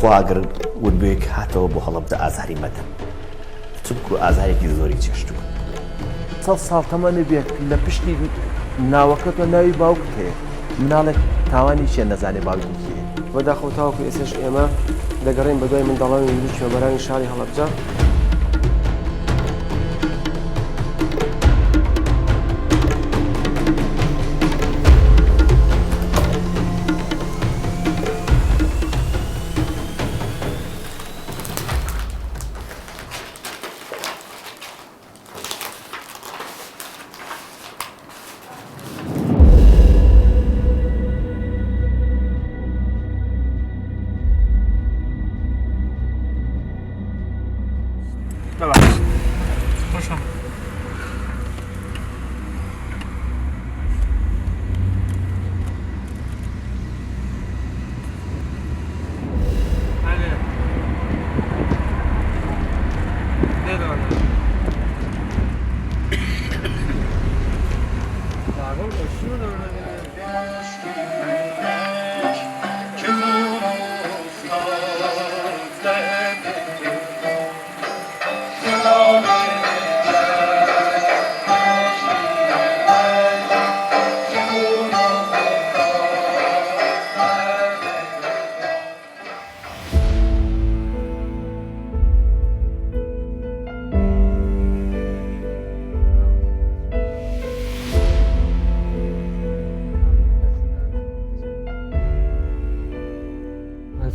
خواگر ودبیک حتی با حالت ازهری مدن چونکو ازهری کی زوری چشتو سال تمانی بیک لپشتی ناوکت و ناوی باوکه منالک تاوانی چه نزانی باوکی و داخل تاوکو اسش اما دگرین بدوی من دلان انگلیش و برای شاری حلبجا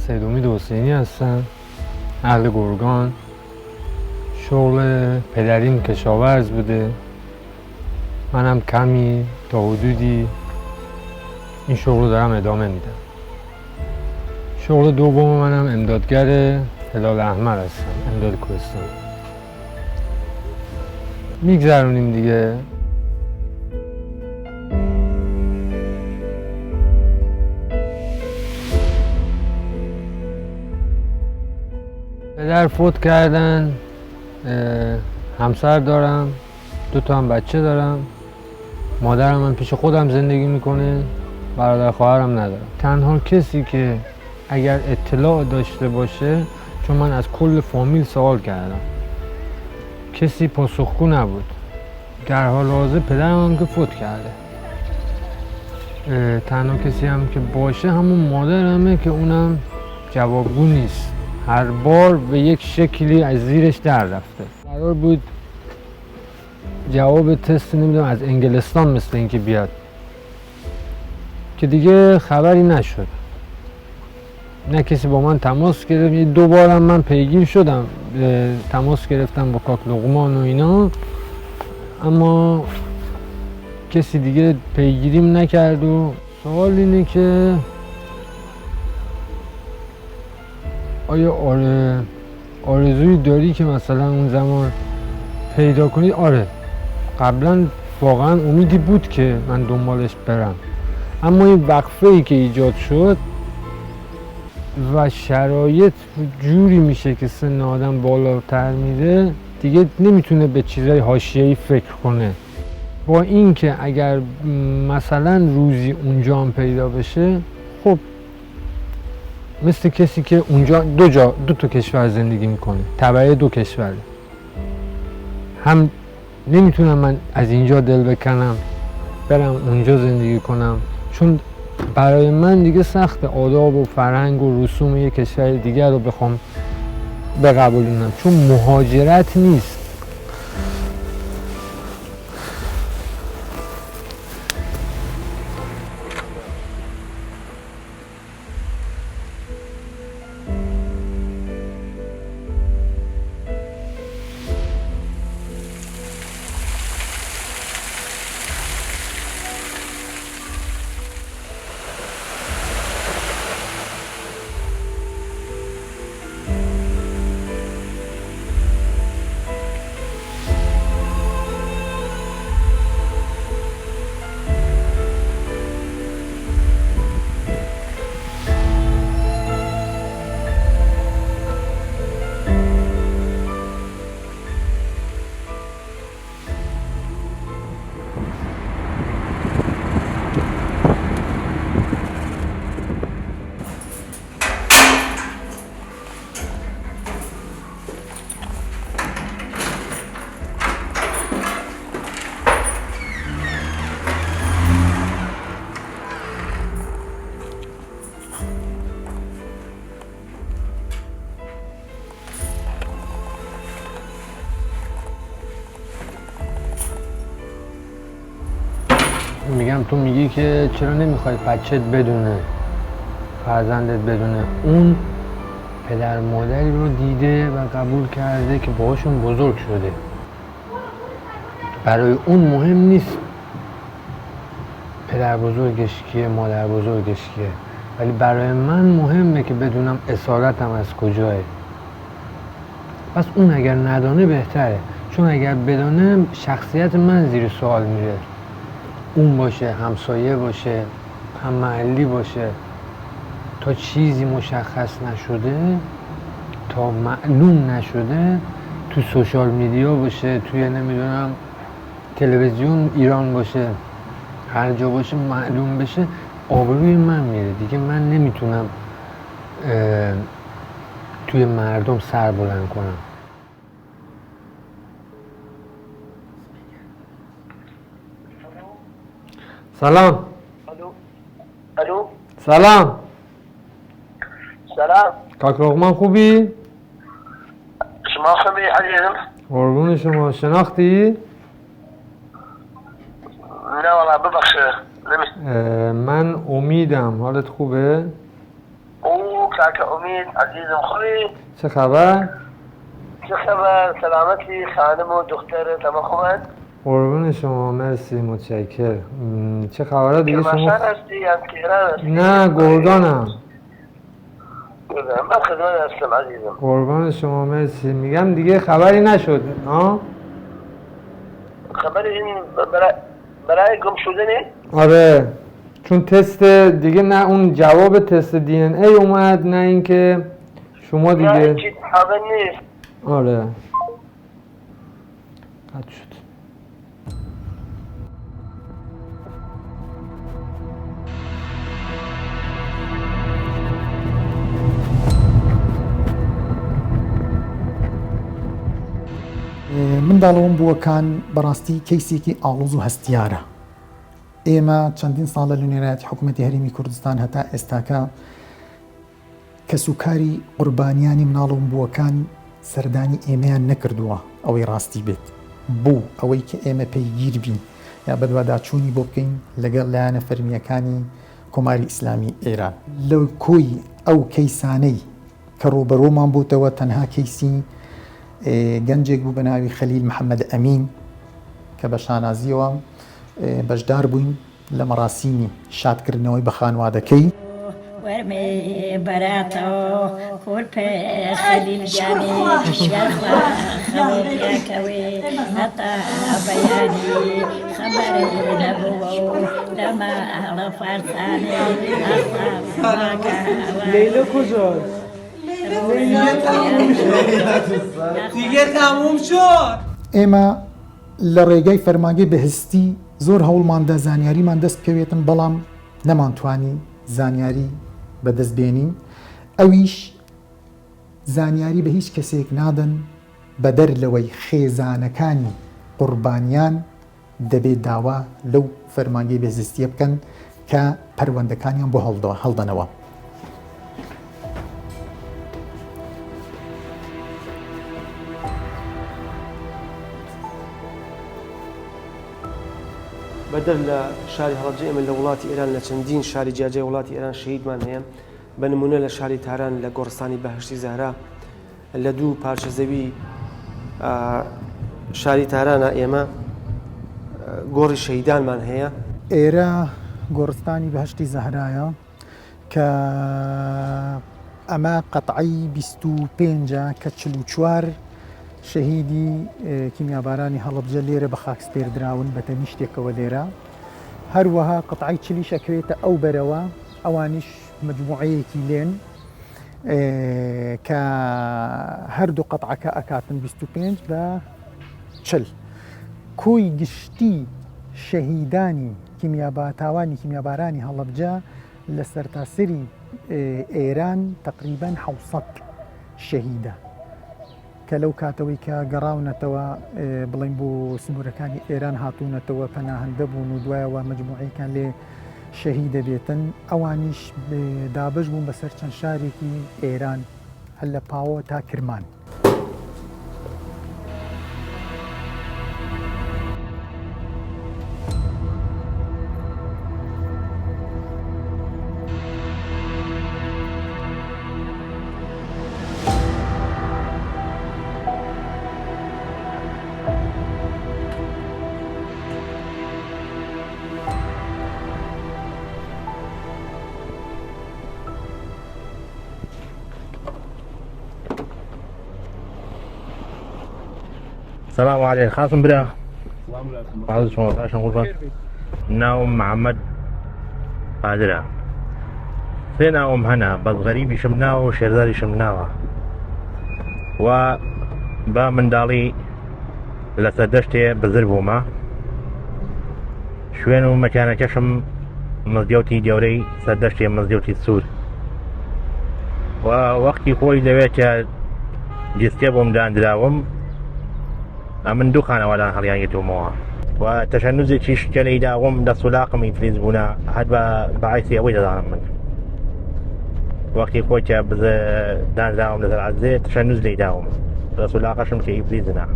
سید امید حسینی هستم، اهل گرگان. شغل پدریم کشاورز بوده، منم کمی تا حدودی این شغل رو دارم ادامه میدم. شغل دوم منم امدادگر هلال احمر هستم، امداد کوهستان. میگذرونیم دیگه. پدر فوت کردن، همسر دارم، 2 تا هم بچه دارم. مادرم من پیش خودم زندگی میکنه، برادر خواهرم ندارم. تنها کسی که اگر اطلاع داشته باشه، چون من از کل فامیل سوال کردم، کسی پاسخگو نبود. در حال حاضر پدرم هم که فوت کرده. تنها کسی هم که باشه همون مادرمه که اونم جوابگو نیست. هر بار به یک شکلی از زیرش در رفته. قرار بود جواب تست نمیدونم از انگلستان مثل اینکه بیاد که دیگه خبری نشد. نه کسی با من تماس گرفت. 2 بارم من پیگیر شدم، تماس گرفتم با کاک لقمان و اینا، اما کسی دیگه پیگیریم نکرد. و سوال اینه که آیا آرزویی داری که مثلا اون زمان پیدا کنی؟ آره، قبلا واقعا امیدی بود که من دنبالش برم، اما این وقفه ای که ایجاد شد و شرایط جوری میشه که سن آدم بالاتر میره، دیگه نمیتونه به چیزای حاشیه‌ای فکر کنه. با اینکه اگر مثلا روزی اونجا هم پیدا بشه، خب مثل کسی که اونجا 2 تا کشور زندگی میکنه، تبعه 2 کشور، هم نمیتونم من از اینجا دل بکنم برم اونجا زندگی کنم، چون برای من دیگه سخت آداب و فرهنگ و رسوم یک کشور دیگر رو بخوام بقبولونم، چون مهاجرت نیست. میگم تو میگی که چرا نمیخوای بچت بدونه، فرزندت بدونه اون پدر مادری رو دیده و قبول کرده که باهاشون بزرگ شده. برای اون مهم نیست پدر بزرگش کیه، مادر بزرگش کیه، ولی برای من مهمه که بدونم اصالتم از کجاه. پس اون اگر ندانه بهتره، چون اگر بدانه شخصیت من زیر سوال میره. اون باشه، همسایه باشه، هم محلی باشه، تا چیزی مشخص نشده، تا معلوم نشده، تو سوشال میدیا باشه، توی نمیدونم تلویزیون ایران باشه، هر جا باشه معلوم بشه، آبروی من میره دیگه. من نمیتونم توی مردم سر بلند کنم. سلام. الو سلام. سلام. کاک لقمان خوبی؟ شما خوبی عزیزم؟ قربون شما. شناختی؟ نه والله ببخشید. من امیدم. حالت خوبه؟ او کاک امید عزیزم خوبی؟ چه خبر؟ چه خبر؟ سلامتی خانم و دختر تمام خوبن؟ قربون شما، مرسی، متشکر. چه خبره دیگه شما؟ کرماشان هستی یا تهران هستی؟ نه، گردانم. من خدمت هستم عزیزم. قربان شما، مرسی. میگم دیگه خبری نشد ها؟ خبر این برای گم شدنه؟ آره، چون تست دیگه، نه اون جواب تست دی ان ای اومد، نه اینکه شما دیگه. نه این چیز خبر نیست. آره، قد شد. منداڵەوەم بووەکان بەڕاستی کەیسێکی ئاڵوز و هەستیارە. ئێمە چەندین ساڵە لە نێرایەتی حکوومەتی هەرێمی کوردستان هەتا ئێستاکە کەسوکاری قوربانیانی مناڵەوەم بووەکان سەردانی ئێمەیان نەکردووە ئەوەی ڕاستی بێت، بوو ئەوەی کە ئێمە پێیگیر بین یا بەدواداچوونی بۆ بکەین لەگەڵ لایەنە فەرمیەکانی کۆماری ئیسلامی ئێران. لە کۆی ئەو کەیسانەی کە ڕوبەڕۆمان بووتەوە تەنها کەیسی گەنجێک بوو بە ناوی خەلیل محەممەد ئەمین کە بە شانازیەوە بەشدار بووین لە مەراسیمی شادکردنەوەی بە خانوادەکەی. وەرمێ بەراتەوە کورپێ خەلیل جانی خەڵێکەوێ هەتا بەیانی خەبەرێ نەبووە و لەمە هەڵە فارسانێ لیلا کجاست؟ دیگه تموم شد. ئێمە لە ڕێگای فەرمانگەی بەهستی زۆر هەوڵماندا زانیاریمان دەست بکەوێتن، بەڵام نەمانتوانی زانیاری بەدەستبێنین. ئەویش زانیاری بە هیچ کەسێک نادەن بەدەر لەوەی خێزانەکانی قوربانیان دەبێت داوا لەو فەرمانگەی بەهستیە بکەن کە پەروەندەکانیان بۆ هەڵدەنەوە. بەدەر لە شاری هەڵەبجە ئێمە لە وڵاتی ئێران لە چەندین شاری جیاجای وڵاتی ئێران شەهیدمان هەیە. بە نمونە لە شاری تاران لە گۆڕستانی بەهشتی زەهرا لە دوو پارچە زەوی شاری تارانە ئێمە گۆڕی شەهیدانمان هەیە. ئێرە گۆڕستانی بەهشتی زەهرایە کە ئەمە قەتعی 25 کە 44 شەهیدی کیمیابارانی هەڵەبجە لێرە بە خاکسپێردراون بە تەنیشتێکەوە لێرە. هەروەها قەتعی چلیش ئەکرێتە ئەو بەرەوە، ئەوانیش مجموعەیەکی لێن کە هەردوو قەتعەکە ئەکاتن 25 بە 40. کۆی گشتی شەهیدانی تاوانی کیمیابارانی هەڵەبجە لە سەرتاسەری ئێران تقریباً 700 شەهیدە کە لەو کاتەوەی کە گەڕاونەتەوە بڵین بۆ سنوورەکانی ئێران هاتوونەتەوە پەناهەندە بوون و دوایەوە مجموعەکان لێ شەهید دەبێتن. ئەوانیش دابش بوون بەسەر چەند شارێکی ئێران هەل لە پاوە تا کرمان. السلام عليكم خاصم برا بعض شو عشان غرفة ناوم محمد قادرة فين أم هنا بس غريبي شمناه وشيرداري شمناه و با منداڵی لەسەر دەشتێ بزربوومە شوێن و مەکانەکەشم مزگەوتی گەورەی سەردەشتێ مزگەوتی سوور و وەختی خۆی لەوێتە دیستێ بۆم دانراوم من دوو خانەوادان هەڵیانگرتوومەوە و تەشەنوزێکی شکەلەی داوم دە سولاقم ئیفلیز بوونە هەر بەعیسی ئەوەی دەزانم من وەختی خۆیتە دانراوم لەسەر عەزێ تەشەنوز لێی داوم لە سولاقەشم کە ئیفلیزنە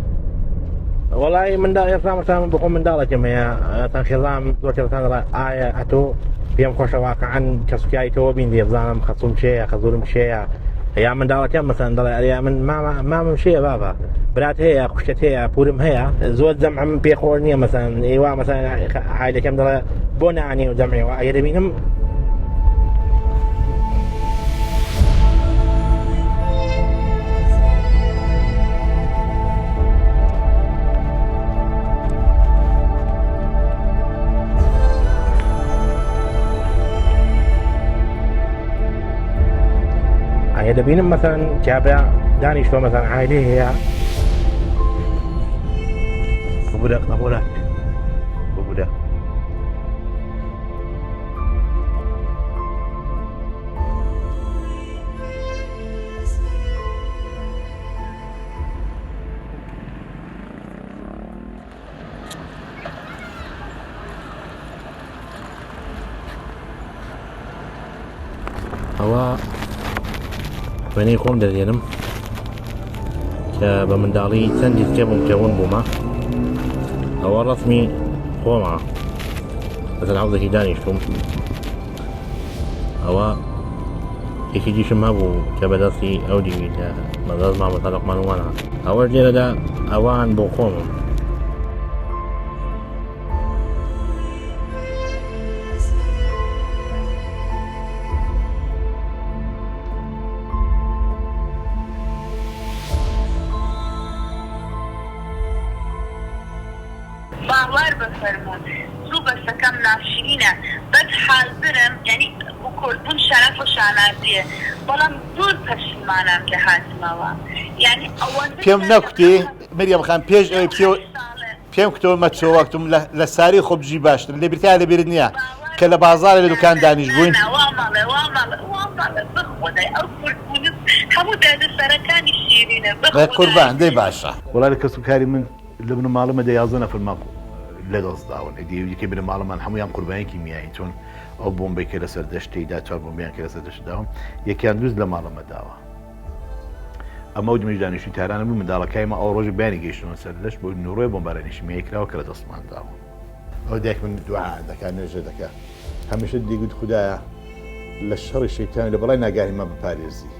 وەڵی منداڵ ئێستا مەسام بخۆ منداڵێکم هەیە تەن خێزام زۆر کەسان دەڵێن ئایا ئەتۆ پێم خۆشە واقعەن کە سوتیایتەوە بین دێ بزانم خەسووم چێیە خەزوورم چێیە یا منداڵەکەم مەسەن دەڵێ ئەریا من مامم شەیە بابە برات هەیە خوشتت هەیە پورم هەیە زۆر جەمعم پێخۆر نییە مەسەن ئێوا مەسەن عایلەکەم دەڵێ بۆ نانی و جەمعیەوە ئەگەر دەبینم دەبینم مەسەن کابرا دانیشتۆ مەسەن عایلێ هەیە ببوورە قبولات ببوورە ئەوە وێنەی خۆم دەدێنم کە بە منداڵی چەندی کتێبم کەون بوومە ئەوە ڕەسمی خۆمە بەسەر حەوزێکی دانیشتوم ئەوە یەکی دیشم هەبوو کە بەدەستی ئەو دیوی لە مەدەست مامۆستا لوقمانوانە ئەوە لێرەدا ئەوان بۆ خۆمم باوار بفرمون زوو بەستەکەم ناشرینە بەس حاضرم یعنی بۆ کۆلبوون شەرەف و شانازیە بەڵام زۆر پەشیمانم کە هاتمەوە یعنی ئەوەندە پێم نەکوتی مریەم خان پێش ئەوەی پێم کتەوە مەچۆوەکتم لە ساری خۆبژی باشتر لێ برتیا لەبیرت نییە کە لە بازارە لە دوکان دانیش بووین بەخۆدای ئەو کورتبوونت هەموو دادەسەرەکانی شیرینە قوربان دەی باشە وەڵا لە کەسوکاری من لە بن ماڵمە دە 11 نەفر لە دەستداون دیویکە بنە ماڵمان هەمویان قوربانیکی میایی چۆن ئەو بۆمبێکە لەسەر دەشتیدا چوار بۆمبیان کە لەسەر دەشتداوم یەکیان دوست لە ماڵمە داوە ئەمە دمەش دانیشتوی تارانە بوو منداڵەکەیمە ئەو ڕۆژی بانی گەیشتنەوە سەر لەش بۆ نوڕۆی بۆمبارانیشی میکراوە کە لە دەستمان داوە ئەو دایک من دوعا دەکات نوێژە دەکات هەمیشە دیگوت خوددایە لە شەڕی شەیتانی لە بەڵای ناگاهیمە بپارێزی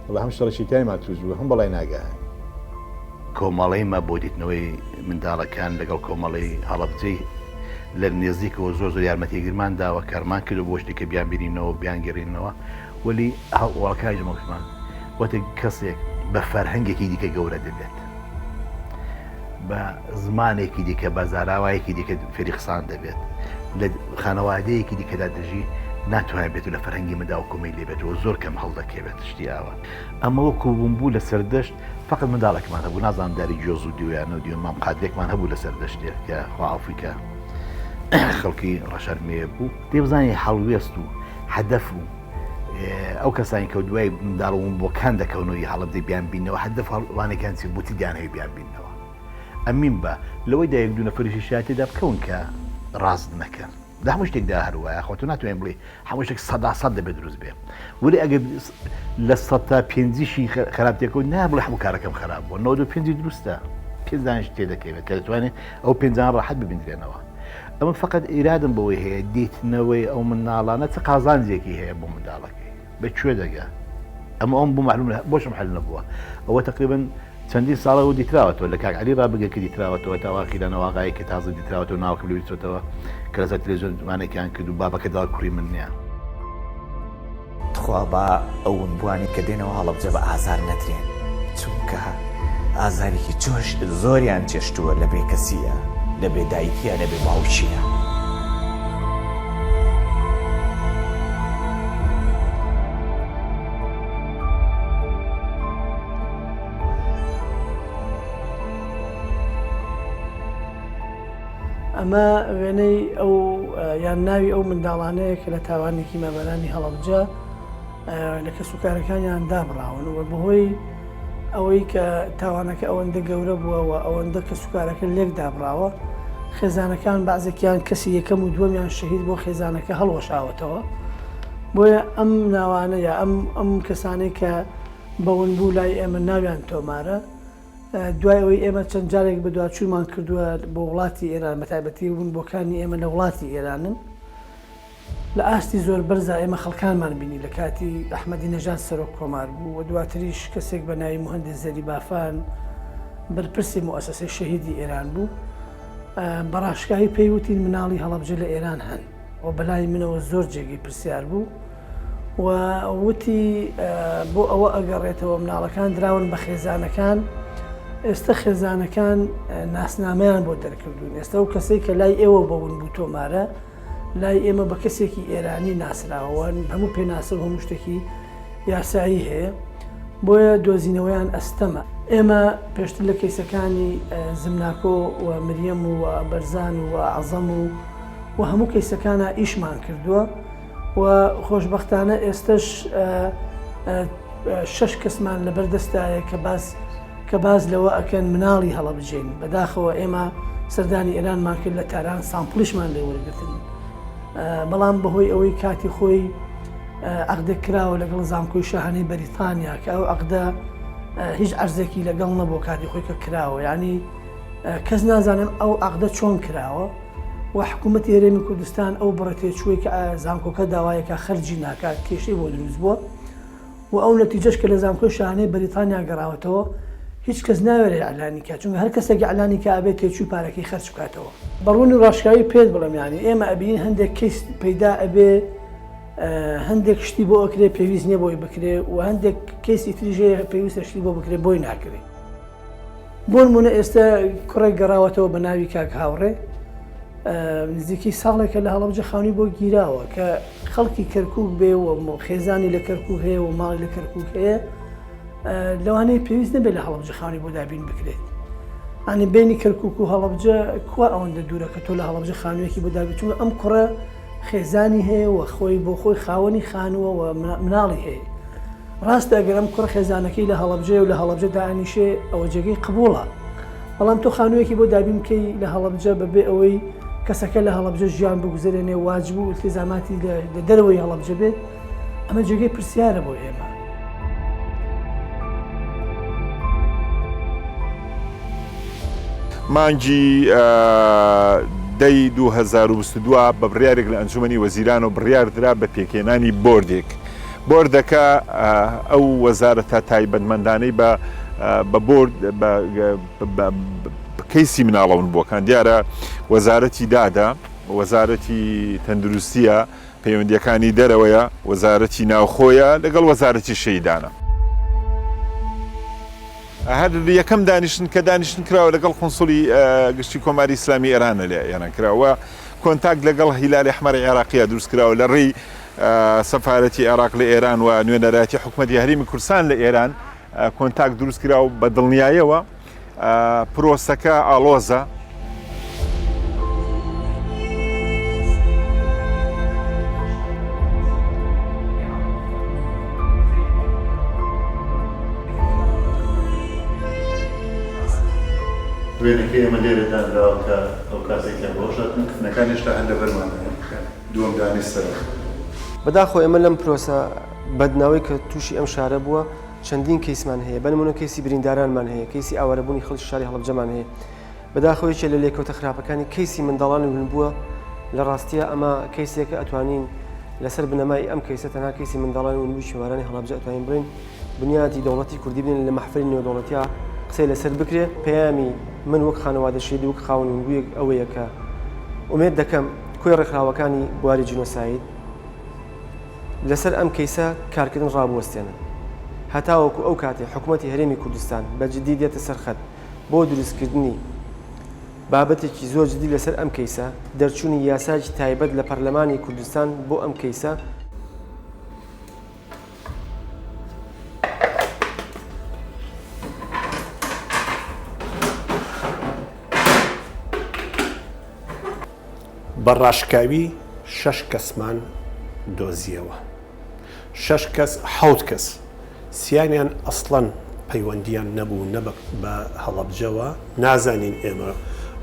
وڵا هەم شەڕی شەیتانیمان توش بوو هەم بەڵای ناگاهی کۆمەڵەیمە بۆ دیتنەوەی منداڵەکان لەگەڵ کۆمەڵی هەڵەبجەی لە نێزیکەوە زۆر زۆر یارمەتیگرمان داوە کارمان کردو بۆ شتێکە بیان بینینەوە بیان گەڕینەوە وەلی هەواڵکای ژمەکەمان وەتە کەسێک بە فەرهەنگێکی دیکە گەورە دەبێت بە زمانێکی دیکە بە زاراوایەکی دیکە فێری قسان دەبێت لە خانەوادەیەکی دیکەدا دژی ناتوانێت بێت و لە فەرهەنگی مەدا و کۆمەی لێبێتەوە زۆر کەم هەڵدەکەوێت شتی ئاوە ئەمە وەکو بوومبوو لە سەردەشت فقط منداڵێکمان هەبوو نازانامداری جۆز و دیویانە و دیوە مام قادرێکمان هەبوو لە سەردەشتێک کە خواافریکا خەڵکی ڕەشەرمەیە بوو دێبزانی هەڵوێست و هەدەف و ئەو کەسانی کە دوای منداڵبوون بۆ کان دەکەونەوەی هەڵەبجەی بیان بینەوە هەدەف هەڵوانێکیان چی بوتی دیانەوەی بیان بینەوە ئەمین بە لەوەی دا یەک دوو نەفەریشی شایەتێدا بکەون کە ڕاست نەکەن لە هەموو شتێکدا هەروایە خۆ تۆ ناتوانین بڵێ هەموو شتێک 100% دەبێت دروست بێ ولی ئەگەر لە 100 خراپتێکەوە نابڵێ هەموو کارەکەم خراپ بووە 95 دروستە 5 دانیش تێدەکەوێت کە دەتوانێت ئەو 5 ڕاحەت ببینرێنەوە ئەمە فقط ئیرادم بەوەی هەیە دیتنەوەی ئەو مناڵانە چ قازانجێکی هەیە بۆ منداڵەکەی بەکوێ دەگا ئەمە ئەوم بوو معلوم بۆشم حل نەبووە ئەوە تقریبا چەندین ساڵەوە دیتراوەتەوە لە کاک عەلی ڕابگەکە دیتراوەتەوە تاواقی لە نەواغایی کە تازە دیتراوەتەوە ناوکە لەویچۆتەوە کە لەسەر تەلەڤیزیۆنمانێکیان کرد و بابەکە داوا کوڕی من نییە خوا بە ئەوون بوانی کە دێنەوە هەڵەبجە بە ئازار نەترێن چونکە ئازارێکی زۆریان چێشتووە لە بێکەسیە، لە بێدایکیە، لە بێ باوچیە. ئەمە وێنەی ئەو یان ناوی ئەو منداڵانەیە کە لە تاوانێکی مەبەرانی هەڵەبجە لە کەسوکارەکانیان دابڕاون و بەهۆی ئەوەی کە تاوانەکە ئەوەندە گەورە بووە و ئەوەندە کەسوکارەکە لێک دابراوە، خێزانەکان بەعزێکیان کەسی یەکەم و دووەمیان شەهید بۆ خێزانەکە هەڵوەشاوەتەوە. بۆیە ئەم ناوانە یا ئەم کەسانەی کە بەون بوو لای ئێمە ناویان تۆمارە، دوای ئەوەی ئێمە چەند جارێک بە دوچوومان کردووە بۆ وڵاتی ئێران، بەتایبەتی بوون بۆکانی ئێمە لە وڵاتی ئێرانن، لە ئاستی زۆر بەرزە ئێمە خەڵکانمان بینی لە کاتی ئەحمەدی نەژاد سەرۆک کۆمار بوو و دواتریش کەسێک بە ناوی مهندس زەریبافان بەرپرسی موسسەی شەهیدی ئێران بوو. بەڕاشکایی پێیوتین مناڵی هەڵەبجە لە ئێران هەن و بەلای منەوە زۆر جێگەی پرسیار بوو و وتی بۆ ئەوە ئەگەڕێتەوە مناڵەکان دراون بە خێزانەکان. ئێستا خێزانەکان ناسنامەیان بۆ دەرکردوون. ئێستا و کەسێک کە لای ئێوە بەون بوو تۆمارە لای ئێمە بە کەسێکی ئێرانی ناسراوە، هەموو پێناسە و هەموو شتێکی یاسایی هەیە، بۆیە دۆزینەوەیان ئەستەمە. ئێمە پێشتر لە کەیسەکانی زمناکۆ و مریەم و بەرزان و عەزەم و هەموو کەیسەکانە ئیشمان کردووە و خۆشبەختانە ئێستش 6 کەسمان لەبەردەستایە کە باز لەوە ئەکەن مناڵی هەڵەبجێن. بەداخەوە ئێمە سەردانی ئێرانمان کرد لە تاران سامپڵیشمان لێ وەرگرتن، بەڵام بەهۆی ئەوەی کاتی خۆی عەقدێک کراوە لەگەڵ زانکۆی شاهانەی بەریتانیا کە ئەو عەقدە هیچ عەرزێکی لەگەڵ نەبوو کاتی خۆی کە کراوە، یعنی کەس نازانم ئەو عەقدە چۆن کراوە و حکوومەتی هەرێمی کوردستان ئەو بڕەتێچووی کە زانکۆکە داوایەکە خەرجی ناکات کێشەی بۆ دروست بووە و ئەو نەتیجەش کە لە زانکۆی شاهانەی بەریتانیا گەڕاوەتەوە هیچ کەس ناوێرێ ئەعلانی کات، چونکە هەر کەسێک ئەعلانی کە ئەبێت تێچووی پارەکەی خەرج بکاتەوە. بەڕوونی ڕاشکاوی پێت بڵێم، یعنی ئێمە ئەبین هەندێک کەس پەیدا ئەبێ هەندێک شتی بۆ ئەکرێ پێویست نییە بۆی بکرێ و هەندێک کەسی تریژەیە پێویستە شتی بۆ بکرێ بۆی ناکرێ. بۆ نمونە ئێستا کوڕێک گەڕاوەتەوە بە ناوی کاک هاوڕێ، نزیکی ساڵێکە لە هەڵەبجە خاونی بۆ گیراوە کە خەڵکی کەرکووک بێ و خێزانی لە کەرکووک هەیە و ماڵی لە کەرکووک هەیە، لەوانەیە پێویست نەبێت لە هەڵەبجە خاونی بۆ دابین بکرێت. ئەنی بینی کەرکووک و هەڵەبجە کوا ئەوەندە دوورە کە تۆ لە هەڵەبجە خانوویەکی بۆ دابێت، چونکە ئەم کوڕە خێزانی هەیە و خۆی بۆ خۆی خاوەنی خانووە و مناڵی هەیە. ڕاستە ئەگەر ئەم کوڕە خێزانەکەی لە هەڵەبجە و لە هەڵەبجە دائنیشێ ئەوە جێگەی قبوڵە، بەڵام تۆ خانوویەکی بۆ دابین بکەی لە هەڵەبجە بەبێ ئەوەی کەسەکە لە هەڵەبجە ژیان بگوزارێنێ واجب و التزاماتی لە دەرەوەی هەڵەبجە بێت، ئەمە جێگەی پرسیارە بۆ ئێمە. مانگی دەی 2022 بە بڕیارێک لە ئەنجومەنی وەزیران و بڕیاردرا بە پێکێنانی بۆردێک. بۆردەکە ئەو وەزارەتە تایبەتمەندانەی بە بۆرد کەیسی مناڵەون بووەکان دیارە وەزارەتی دادا، وەزارەتی تەندروستیە، پەیوەندیەکانی دەرەوەیە، وەزارەتی ناوخۆیە لەگەڵ وەزارەتی شەیدانە. هەر یەکەم دانیشتن کە دانیشتن کراوە لەگەڵ قۆنسوڵی گشتی کۆماری ئیسلامی ئێرانە لێ یانە کراوە، کۆنتاکت لەگەڵ هیلالی ئەحمەری عێراقیە دروست کراوە لە ڕێی سەفارەتی عێراق لە ئێران و نوێنەرایەتی حکوومەتی هەرێمی کوردستان لە ئێران کۆنتاکت دروست کراوە بە دڵنیاییەوە. پرۆسەکە ئاڵۆزە. وێنەکەی ئەمە لێرەدانراوە کە ئەو کاسێکیان بۆشاتن کردنەکانیشتا هەندە بەرمانە دووەم دانیستەوە. بەداخۆ ئێمە لەم پرۆسە بەدناوی کە تووشی ئەم شارە بووە چەندین کەیسمان هەیە، بەنمونە کەیسی بریندارانمان هەیە، کەیسی ئاوارەبوونی خەڵکی شاری هەڵەبجەمان هەیە. بەداخەوەیەکێ لە لێکەوتە خراپەکانی کەیسی منداڵان ون بووە. لە ڕاستیە ئەمە کەیسێکە ئەتوانین لەسەر بنەمای ئەم کەیسە تەنها کەیسی منداڵان ون بوو شێوارانی هەڵەبجە ئەتوانین بڵین بنیاتی دەوڵەتی کوردی بنین لە مەحفەلی نێودەوڵەتیە قسەی لەسەر بکرێ. پەیامی من وەک خانەوادە شێدی وەک خاوەن ونبوویەک ئەوەیە کە ئومێد دەکەم کۆی ڕێکخراوەکانی بواری جینۆساید لەسەر ئەم کەیسە کارکردن ڕابوەستێنن. هەتاوەکو ئەو کاتێ حکوومەتی هەرێمی کوردستان بە جددی دێتە سەرخەت بۆ دروستکردنی بابەتێکی زۆر جددی لەسەر ئەم کەیسە دەرچوونی یاساجی تایبەت لە پەرلەمانی کوردستان بۆ ئەم کەیسە بەڕاشکاوی 6 کەسمان دۆزیەوە 6 کەس 7 کەس سیانیان ئەسڵەن پەیوەندیان نەبوو نەبە بە هەڵەبجەوە نازانین ئێمە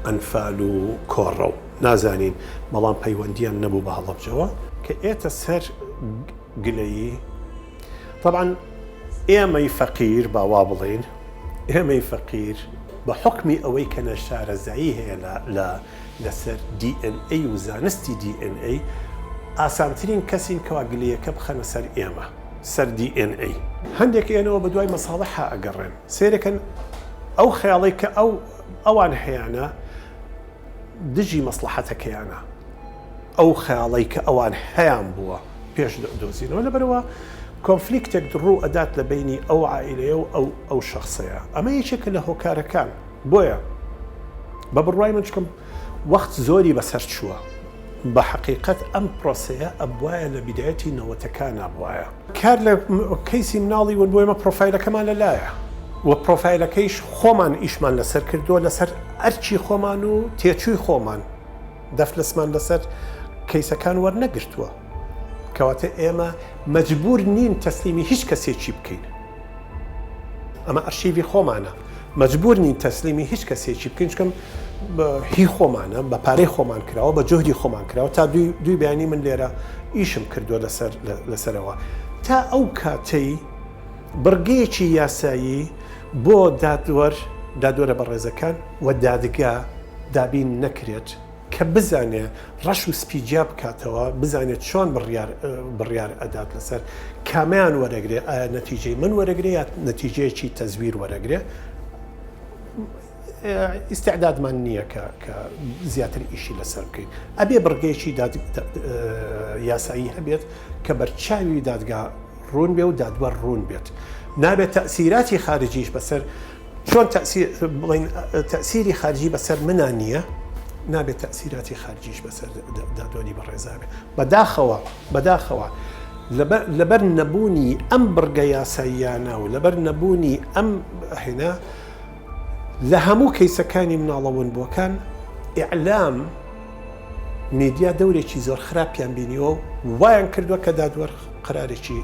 ئەنفال و کۆڕە و نازانین بەڵام پەیوەندیان نەبوو بە هەڵەبجەوە کە ئێتە سەر گلەیی طبعاً ئێمەی فەقیر باوا بڵێن ئێمەی فەقیر بە حکمی ئەوەی کە نەشارەزایی هەیە لەسەر DNA و زانستی DNA ئاسانترین کەسین کەوا گلەیەکە بخەنە سەر ئێمە سەر DNA هەندێک ئێنەوە بە دوای مەساڵحە ئەگەڕێن سێرەکەن ئەو خەیاڵی کە ئەوان هەیەە دژی مەسلحەتەکەیانە ئەو خەیاڵی کە ئەوان هەیان بووە پێش دۆزینەوە لەبەرەوە کۆنفلیکتێک ڕوو ئەدات لە بینی ئەو عائیلەیە و ئەو شخصەیە ئەمە یەکێکە لە هۆکارەکان بۆیە بە بڕوای من چکەم وەخت زۆری بەسەر چووە بە حقیقت ئەم پرۆسەیە ئەبوایە لە بیدایەتی نەوەتەکان نبوایە کار لە کەیسی مناڵی ون بۆ ئێمە پرۆفایلەکەمان لەلایە و پرۆفایلەکەیش خۆمان ئیشمان لەسەر کردووە لەسەر ئەرچی خۆمان و تێچووی خۆمان دەفلسمان لەسەر کەیسەکان وەرنەگرتووە کەواتە ئێمە مەجبور نین تەسلیمی هیچ کەسێکی بکەین ئەمە ئەرشیوی خۆمانە مەجبور نین تەسلیمی هیچ کەسێکی بکەین چکەم هی خۆمانە بە پارەی خۆمان کراوە بە جۆهدی خۆمان کراوە تا دوی بەیانی من لێرە ئیشم کردووە لەسەرەوە تا ئەو کاتەی بڕگەیەکی یاسایی بۆ دادوەرە بە ڕێزەکان و دادگا دابین نەکرێت کە بزانێ ڕەش و سپیجیا بکاتەوە بزانێت چۆن بڕیار ئەدات لەسەر کامیان وەرەگرێ ئایا نەتیجەی من وەرەگرێ یا نەتیجەیەکی تەزویر وەرەگرێ ئیسعدادمان نییە کە زیاتر ئیشی لەسەر بکەین ئەبێ بڕگەیەکی یاسایی هەبێت کە بەرچاوی دادگا ڕوون بێ و دادوەر ڕوون بێت نابێت تەسیراتی خارجیش بەسەر چۆن تەسیری خارجی بەسەر منە نییە نابێت تەسیراتی خارجیش بەسەر دادوەری بەڕێزابێت بەداخەوە لەبەر نەبوونی ئەم بڕگە یاساییانە و لەبەر نەبوونی ئەم هێنا لە هەموو کەیسەکانی مناڵەون بۆکان ئیعلام میدیا دەورێکی زۆر خراپیان بینیەوە وایان کردووە کە دادوەر قرارێکی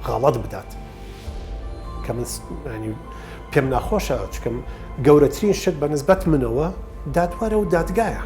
غەڵەت بدات کە من پێم ناخۆشە چکەم گەورەترین شت بە نسبەت منەوە دادوەرە و دادگایە